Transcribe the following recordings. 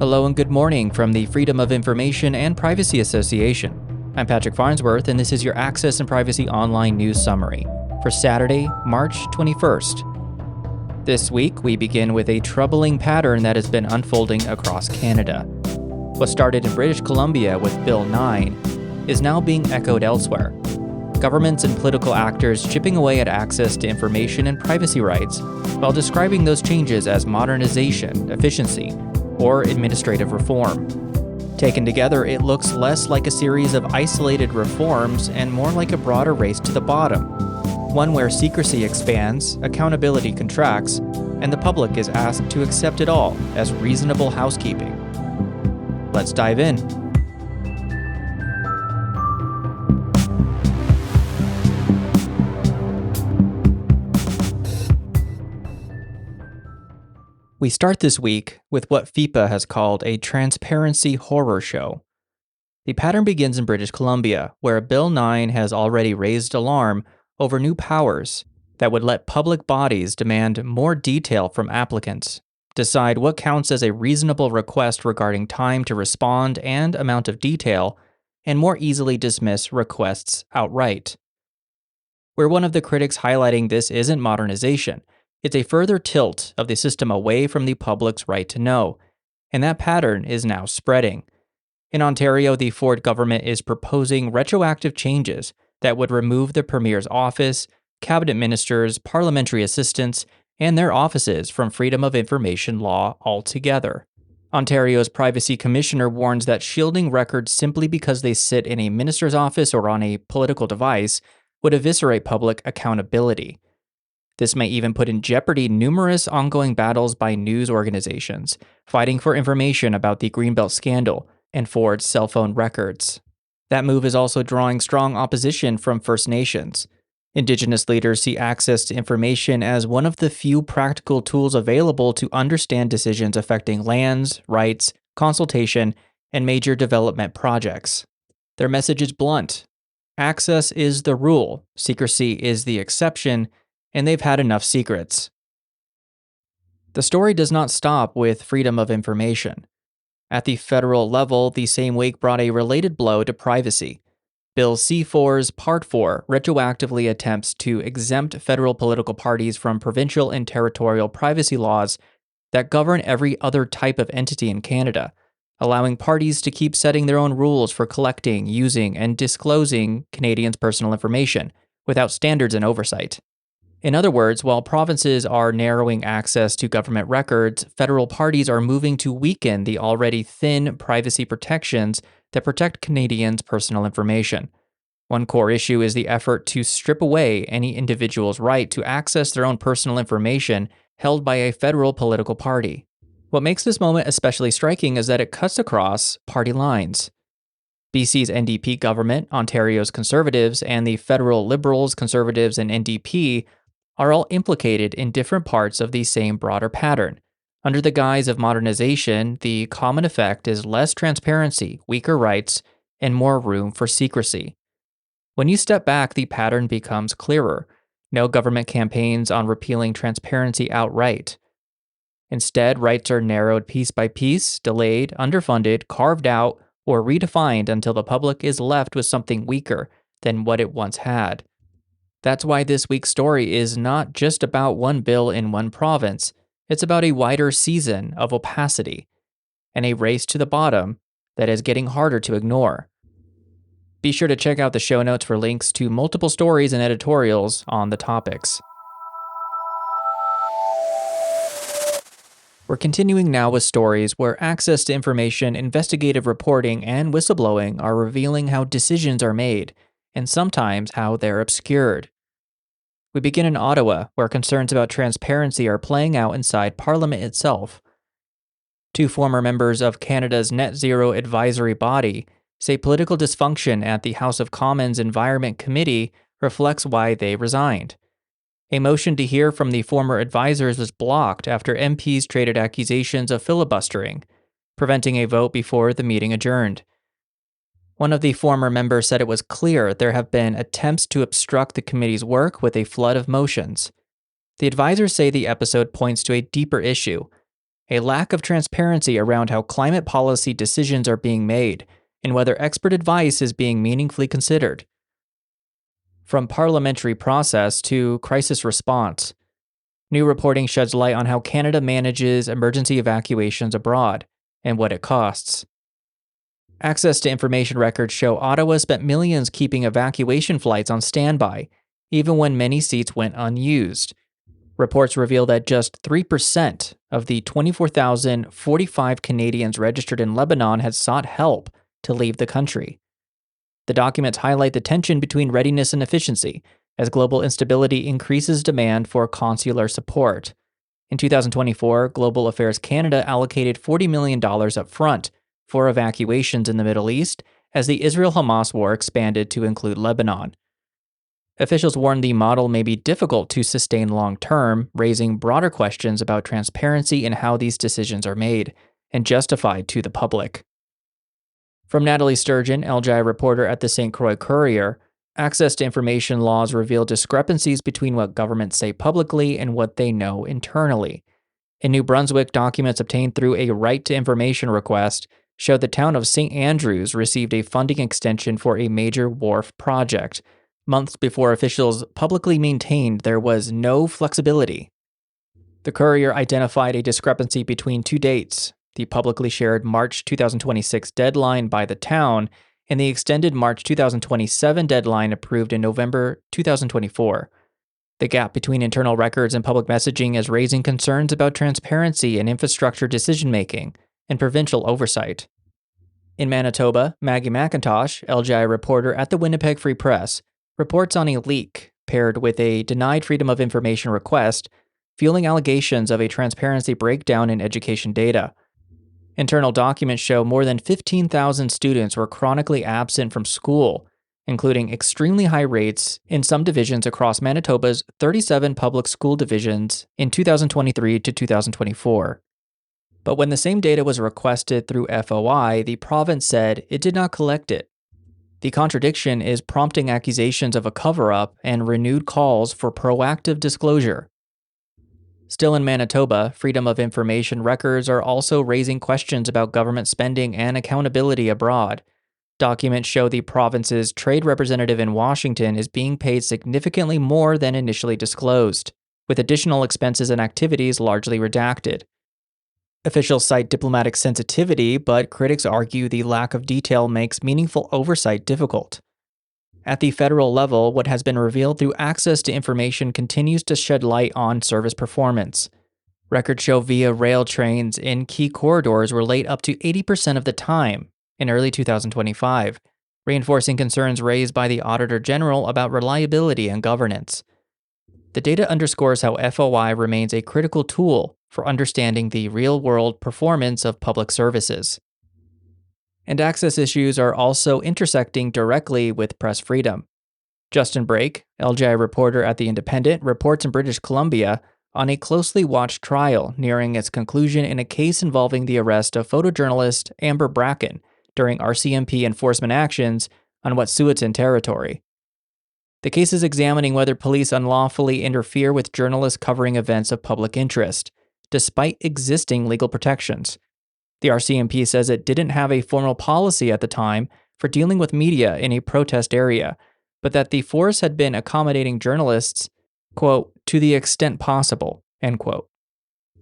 Hello and good morning from the Freedom of Information and Privacy Association. I'm Patrick Farnsworth, and this is your Access and Privacy Online News Summary for Saturday, March 21st. This week, we begin with a troubling pattern that has been unfolding across Canada. What started in British Columbia with Bill 9 is now being echoed elsewhere. Governments and political actors chipping away at access to information and privacy rights, while describing those changes as modernization, efficiency, or administrative reform. Taken together, it looks less like a series of isolated reforms and more like a broader race to the bottom, one where secrecy expands, accountability contracts, and the public is asked to accept it all as reasonable housekeeping. Let's dive in. We start this week with what FIPA has called a transparency horror show. The pattern begins in British Columbia, where Bill 9 has already raised alarm over new powers that would let public bodies demand more detail from applicants, decide what counts as a reasonable request regarding time to respond and amount of detail, and more easily dismiss requests outright. Where one of the critics highlighting this isn't modernization, it's a further tilt of the system away from the public's right to know, and that pattern is now spreading. In Ontario, the Ford government is proposing retroactive changes that would remove the Premier's office, cabinet ministers, parliamentary assistants, and their offices from freedom of information law altogether. Ontario's Privacy Commissioner warns that shielding records simply because they sit in a minister's office or on a political device would eviscerate public accountability. This may even put in jeopardy numerous ongoing battles by news organizations fighting for information about the Greenbelt scandal and Ford's cell phone records. That move is also drawing strong opposition from First Nations. Indigenous leaders see access to information as one of the few practical tools available to understand decisions affecting lands, rights, consultation, and major development projects. Their message is blunt. Access is the rule, secrecy is the exception, and they've had enough secrets. The story does not stop with freedom of information. At the federal level, the same week brought a related blow to privacy. Bill C-4's Part 4 retroactively attempts to exempt federal political parties from provincial and territorial privacy laws that govern every other type of entity in Canada, allowing parties to keep setting their own rules for collecting, using, and disclosing Canadians' personal information without standards and oversight. In other words, while provinces are narrowing access to government records, federal parties are moving to weaken the already thin privacy protections that protect Canadians' personal information. One core issue is the effort to strip away any individual's right to access their own personal information held by a federal political party. What makes this moment especially striking is that it cuts across party lines. BC's NDP government, Ontario's Conservatives, and the federal Liberals, Conservatives, and NDP are all implicated in different parts of the same broader pattern. Under the guise of modernization, the common effect is less transparency, weaker rights, and more room for secrecy. When you step back, the pattern becomes clearer. No government campaigns on repealing transparency outright. Instead, rights are narrowed piece by piece, delayed, underfunded, carved out, or redefined until the public is left with something weaker than what it once had. That's why this week's story is not just about one bill in one province, it's about a wider season of opacity and a race to the bottom that is getting harder to ignore. Be sure to check out the show notes for links to multiple stories and editorials on the topics. We're continuing now with stories where access to information, investigative reporting, and whistleblowing are revealing how decisions are made, and sometimes how they're obscured. We begin in Ottawa, where concerns about transparency are playing out inside Parliament itself. Two former members of Canada's Net Zero Advisory Body say political dysfunction at the House of Commons Environment Committee reflects why they resigned. A motion to hear from the former advisors was blocked after MPs traded accusations of filibustering, preventing a vote before the meeting adjourned. One of the former members said it was clear there have been attempts to obstruct the committee's work with a flood of motions. The advisors say the episode points to a deeper issue. a lack of transparency around how climate policy decisions are being made and whether expert advice is being meaningfully considered. From parliamentary process to crisis response, new reporting sheds light on how Canada manages emergency evacuations abroad and what it costs. Access to information records show Ottawa spent millions keeping evacuation flights on standby, even when many seats went unused. Reports reveal that just 3% of the 24,045 Canadians registered in Lebanon had sought help to leave the country. The documents highlight the tension between readiness and efficiency as global instability increases demand for consular support. In 2024, Global Affairs Canada allocated $40 million upfront for evacuations in the Middle East as the Israel-Hamas war expanded to include Lebanon. Officials warn the model may be difficult to sustain long-term, raising broader questions about transparency in how these decisions are made and justified to the public. From Natalie Sturgeon, LGI reporter at the St. Croix Courier, access to information laws reveal discrepancies between what governments say publicly and what they know internally. In New Brunswick, documents obtained through a right to information request showed the town of St. Andrews received a funding extension for a major wharf project, months before officials publicly maintained there was no flexibility. The Courier identified a discrepancy between two dates: the publicly shared March 2026 deadline by the town and the extended March 2027 deadline approved in November 2024. The gap between internal records and public messaging is raising concerns about transparency in infrastructure decision-making and provincial oversight. In Manitoba, Maggie McIntosh, LGI reporter at the Winnipeg Free Press, reports on a leak paired with a denied Freedom of Information request, fueling allegations of a transparency breakdown in education data. Internal documents show more than 15,000 students were chronically absent from school, including extremely high rates in some divisions across Manitoba's 37 public school divisions in 2023 to 2024. But when the same data was requested through FOI, the province said it did not collect it. The contradiction is prompting accusations of a cover-up and renewed calls for proactive disclosure. Still in Manitoba, Freedom of Information records are also raising questions about government spending and accountability abroad. Documents show the province's trade representative in Washington is being paid significantly more than initially disclosed, with additional expenses and activities largely redacted. Officials cite diplomatic sensitivity, but critics argue the lack of detail makes meaningful oversight difficult. At the federal level, what has been revealed through access to information continues to shed light on service performance. Records show via rail trains in key corridors were late up to 80% of the time in early 2025, reinforcing concerns raised by the Auditor General about reliability and governance. The data underscores how FOI remains a critical tool for understanding the real-world performance of public services. And access issues are also intersecting directly with press freedom. Justin Brake, LGI reporter at The Independent, reports in British Columbia on a closely watched trial nearing its conclusion in a case involving the arrest of photojournalist Amber Bracken during RCMP enforcement actions on Wet'suwet'en territory. The case is examining whether police unlawfully interfere with journalists covering events of public interest, despite existing legal protections. The RCMP says it didn't have a formal policy at the time for dealing with media in a protest area, but that the force had been accommodating journalists, quote, to the extent possible, end quote.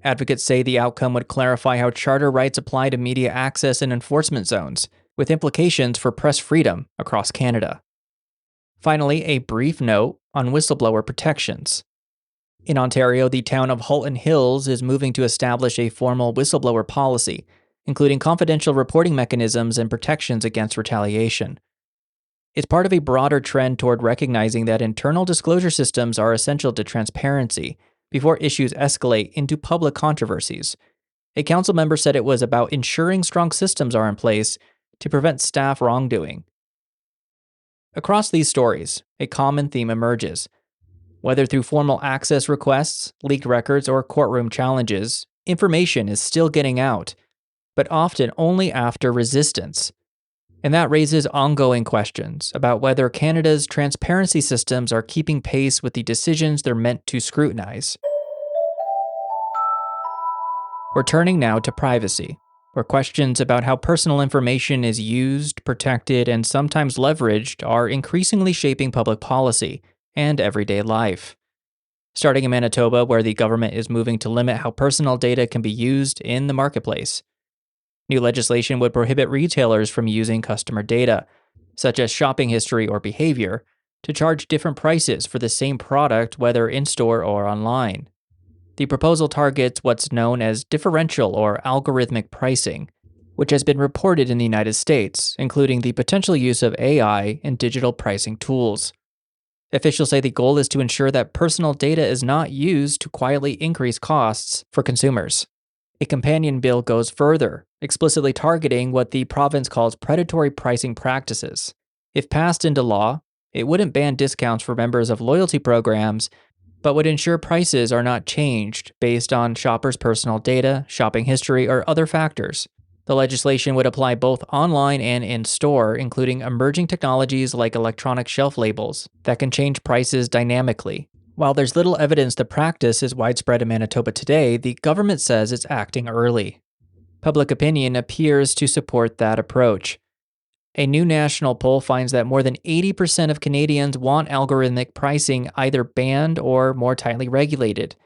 Advocates say the outcome would clarify how charter rights apply to media access and enforcement zones, with implications for press freedom across Canada. Finally, a brief note on whistleblower protections. In Ontario, the town of Halton Hills is moving to establish a formal whistleblower policy, including confidential reporting mechanisms and protections against retaliation. It's part of a broader trend toward recognizing that internal disclosure systems are essential to transparency before issues escalate into public controversies. A council member said it was about ensuring strong systems are in place to prevent staff wrongdoing. Across these stories, a common theme emerges. Whether through formal access requests, leaked records, or courtroom challenges, information is still getting out, but often only after resistance. And that raises ongoing questions about whether Canada's transparency systems are keeping pace with the decisions they're meant to scrutinize. We're turning now to privacy, where questions about how personal information is used, protected, and sometimes leveraged are increasingly shaping public policy and everyday life. Starting in Manitoba, where the government is moving to limit how personal data can be used in the marketplace. New legislation would prohibit retailers from using customer data, such as shopping history or behavior, to charge different prices for the same product, whether in store or online. The proposal targets what's known as differential or algorithmic pricing, which has been reported in the United States, including the potential use of AI in digital pricing tools. Officials say the goal is to ensure that personal data is not used to quietly increase costs for consumers. A companion bill goes further, explicitly targeting what the province calls predatory pricing practices. If passed into law, it wouldn't ban discounts for members of loyalty programs, but would ensure prices are not changed based on shoppers' personal data, shopping history, or other factors. The legislation would apply both online and in-store, including emerging technologies like electronic shelf labels that can change prices dynamically. While there's little evidence the practice is widespread in Manitoba today, the government says it's acting early. Public opinion appears to support that approach. A new national poll finds that more than 80% of Canadians want algorithmic pricing either banned or more tightly regulated.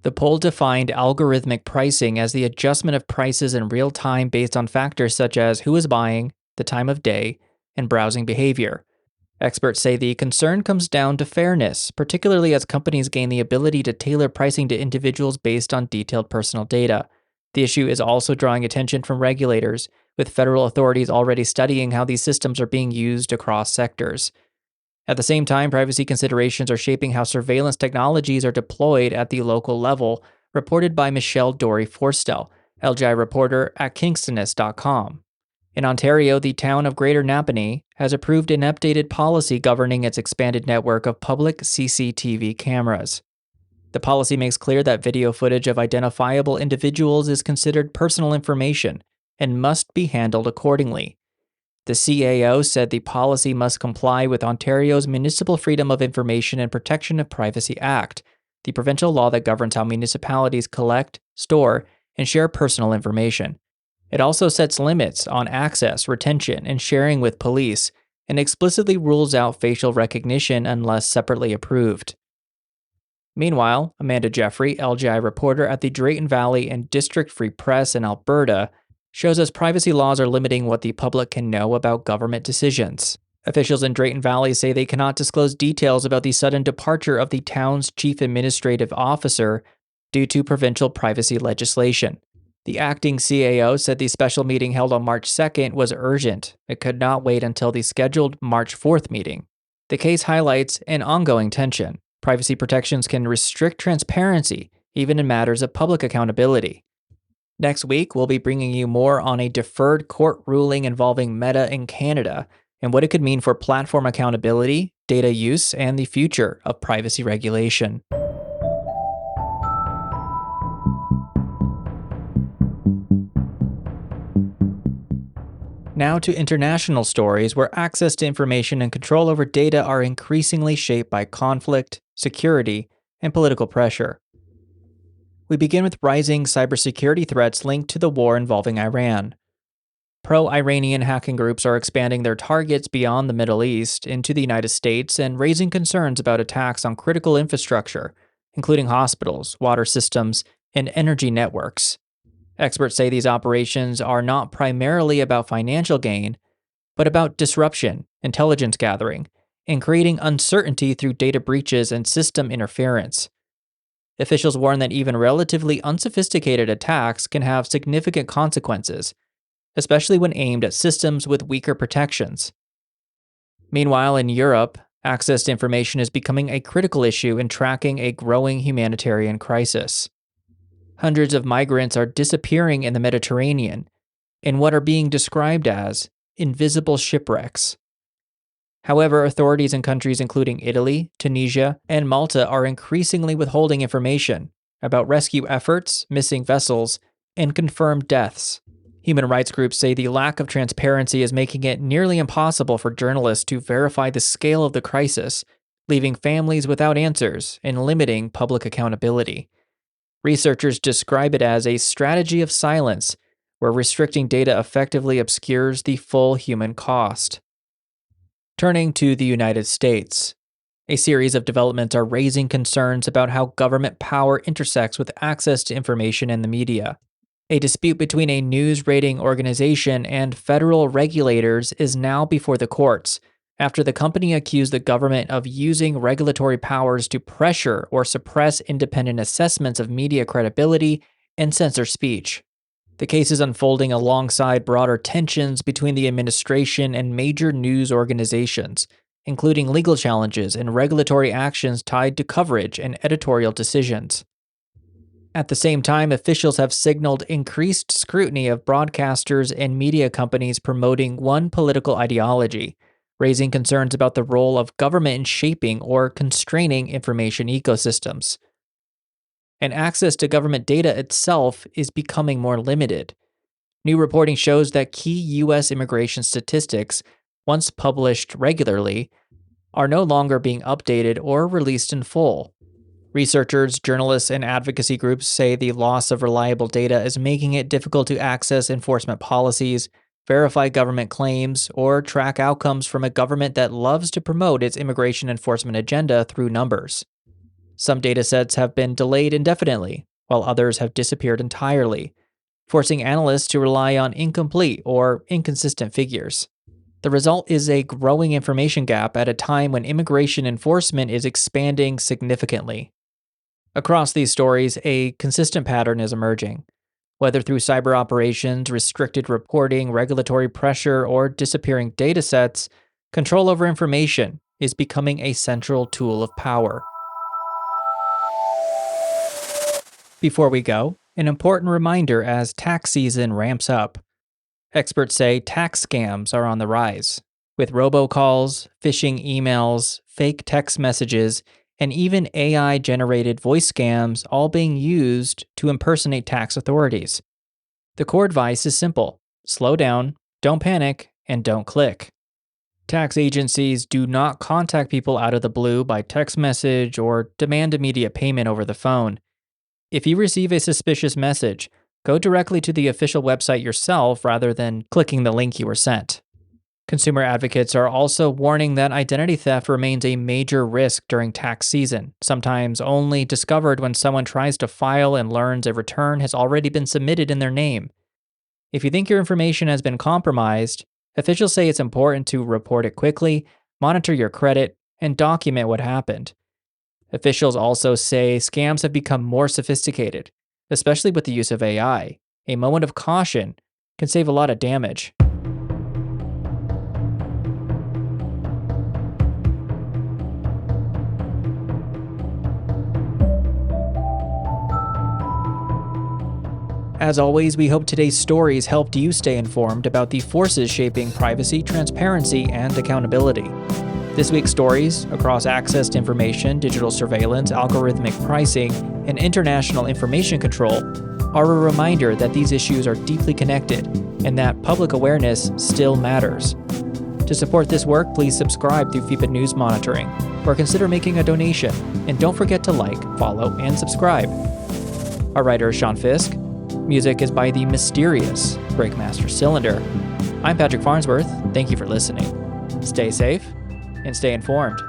The poll defined algorithmic pricing as the adjustment of prices in real time based on factors such as who is buying, the time of day, and browsing behavior. Experts say the concern comes down to fairness, particularly as companies gain the ability to tailor pricing to individuals based on detailed personal data. The issue is also drawing attention from regulators, with federal authorities already studying how these systems are being used across sectors. At the same time, privacy considerations are shaping how surveillance technologies are deployed at the local level, reported by Michelle Dory-Forstel, LGI reporter at kingstonist.com. In Ontario, the town of Greater Napanee has approved an updated policy governing its expanded network of public CCTV cameras. The policy makes clear that video footage of identifiable individuals is considered personal information and must be handled accordingly. The CAO said the policy must comply with Ontario's Municipal Freedom of Information and Protection of Privacy Act, the provincial law that governs how municipalities collect, store, and share personal information. It also sets limits on access, retention, and sharing with police, and explicitly rules out facial recognition unless separately approved. Meanwhile, Amanda Jeffrey, LGI reporter at the Drayton Valley and District Free Press in Alberta, shows us privacy laws are limiting what the public can know about government decisions. Officials in Drayton Valley say they cannot disclose details about the sudden departure of the town's chief administrative officer due to provincial privacy legislation. The acting CAO said the special meeting held on March 2nd was urgent. It could not wait until the scheduled March 4th meeting. The case highlights an ongoing tension. Privacy protections can restrict transparency, even in matters of public accountability. Next week, we'll be bringing you more on a deferred court ruling involving Meta in Canada and what it could mean for platform accountability, data use, and the future of privacy regulation. Now to international stories where access to information and control over data are increasingly shaped by conflict, security, and political pressure. We begin with rising cybersecurity threats linked to the war involving Iran. Pro-Iranian hacking groups are expanding their targets beyond the Middle East into the United States and raising concerns about attacks on critical infrastructure, including hospitals, water systems, and energy networks. Experts say these operations are not primarily about financial gain, but about disruption, intelligence gathering, and creating uncertainty through data breaches and system interference. Officials warn that even relatively unsophisticated attacks can have significant consequences, especially when aimed at systems with weaker protections. Meanwhile, in Europe, access to information is becoming a critical issue in tracking a growing humanitarian crisis. Hundreds of migrants are disappearing in the Mediterranean in what are being described as invisible shipwrecks. However, authorities in countries including Italy, Tunisia, and Malta are increasingly withholding information about rescue efforts, missing vessels, and confirmed deaths. Human rights groups say the lack of transparency is making it nearly impossible for journalists to verify the scale of the crisis, leaving families without answers and limiting public accountability. Researchers describe it as a strategy of silence, where restricting data effectively obscures the full human cost. Turning to the United States, a series of developments are raising concerns about how government power intersects with access to information in the media. A dispute between a news rating organization and federal regulators is now before the courts, after the company accused the government of using regulatory powers to pressure or suppress independent assessments of media credibility and censor speech. The case is unfolding alongside broader tensions between the administration and major news organizations, including legal challenges and regulatory actions tied to coverage and editorial decisions. At the same time, officials have signaled increased scrutiny of broadcasters and media companies promoting one political ideology, raising concerns about the role of government in shaping or constraining information ecosystems. And access to government data itself is becoming more limited. New reporting shows that key U.S. immigration statistics, once published regularly, are no longer being updated or released in full. Researchers, journalists, and advocacy groups say the loss of reliable data is making it difficult to access enforcement policies, verify government claims, or track outcomes from a government that loves to promote its immigration enforcement agenda through numbers. Some datasets have been delayed indefinitely, while others have disappeared entirely, forcing analysts to rely on incomplete or inconsistent figures. The result is a growing information gap at a time when immigration enforcement is expanding significantly. Across these stories, a consistent pattern is emerging. Whether through cyber operations, restricted reporting, regulatory pressure, or disappearing datasets, control over information is becoming a central tool of power. Before we go, an important reminder as tax season ramps up. Experts say tax scams are on the rise, with robocalls, phishing emails, fake text messages, and even AI-generated voice scams all being used to impersonate tax authorities. The core advice is simple: slow down, don't panic, and don't click. Tax agencies do not contact people out of the blue by text message or demand immediate payment over the phone. If you receive a suspicious message, go directly to the official website yourself rather than clicking the link you were sent. Consumer advocates are also warning that identity theft remains a major risk during tax season, sometimes only discovered when someone tries to file and learns a return has already been submitted in their name. If you think your information has been compromised, officials say it's important to report it quickly, monitor your credit, and document what happened. Officials also say scams have become more sophisticated, especially with the use of AI. A moment of caution can save a lot of damage. As always, we hope today's stories helped you stay informed about the forces shaping privacy, transparency, and accountability. This week's stories, across access to information, digital surveillance, algorithmic pricing, and international information control, are a reminder that these issues are deeply connected and that public awareness still matters. To support this work, please subscribe through FIPA News Monitoring, or consider making a donation, and don't forget to like, follow, and subscribe. Our writer is Sean Fisk. Music is by the mysterious Breakmaster Cylinder. I'm Patrick Farnsworth. Thank you for listening. Stay safe and stay informed.